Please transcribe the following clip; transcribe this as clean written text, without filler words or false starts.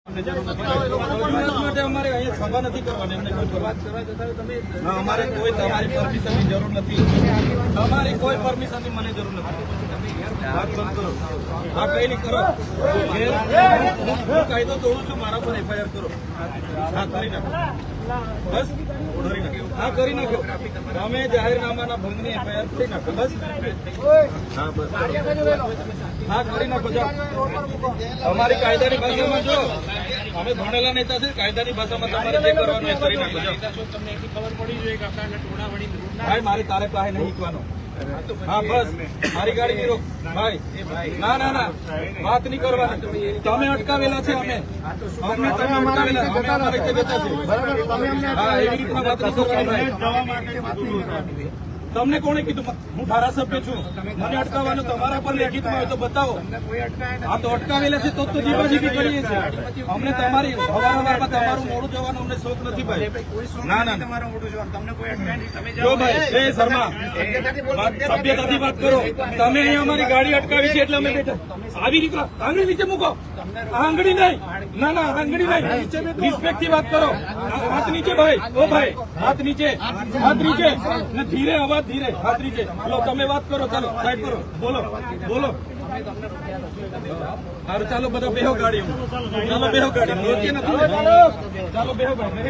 અમારે અહીંયા સભા નથી કરવાની, એમને કોઈ વાત કરવા જતા તમે અમારે કોઈ તમારી પરમિશનની જરૂર નથી, તમારી કોઈ પરમિશનની મને જરૂર નથી. વાત બંધ કરો, હા કઈ નહીં કરો, હું કાયદો તોડું છું, મારા પર એફઆઈઆર કરો, હા કરી નાખો, બસ કરી નાખો, હા કરી નાખો, તમે જાહેરનામાના ભંગની એફઆઈઆર કરી નાખો, બસ હા બસ હા કરી નાખો. જાઓ અમારી કાયદાની ભાષામાં જો અમે ભણેલા નેતા છે, કાયદાની ભાષામાં તમારે જે કરવાનું એ કરી નાખો. તમને એટલી ખબર પડી જોઈએ કે આપણા ટોળાવાળી ભાઈ મારી તારે પાસે નહીં શીખવાનો. હા બસ મારી ગાડી નહીં રોક ભાઈ, ના ના ના વાત નહીં કરવાની, તમે અટકાવેલા છે, અમે તમે અટકાવેલા, અમે અમારે રીતે બેઠા છે. હા એવી રીતના વાત નહીં કરવાની. તમને કોણે કીધું? હું ધારાસભ્ય છું, મને અટકાવવાનું તમારા પર લેખિતમાં હોય તો બતાવો. હા તો અટકાવેલા છે તો જીબાજીબી કરીએ છીએ. અમને તમારી અવારનવારમાં તમારું મોડું જવાનું અમને શોખ નથી ભાઈ. ના ના જો ભાઈ એ શર્મા સભ્યતાથી વાત કરો. તમે અહીંયા અમારી ગાડી અટકાવી છે એટલે અમે બેઠા. આવી રીતના આંગળી નીચે મૂકો, આંગળી નહીં, ના ના આંગળી નહીં, રિસ્પેક્ટ થી વાત કરો. હાથ નીચે ભાઈ, ઓ ભાઈ હાથ નીચે, હાથ નીચે ને ધીરે અવાજ, ધીરે હાથ નીચે. હલો તમે વાત કરો, ચાલો સાઈડ કરો, બોલો બોલો. સારું ચાલો બધા બેહો ગાડી, ચાલો બેહો ગાડી, ચાલો બેહો ગાડી.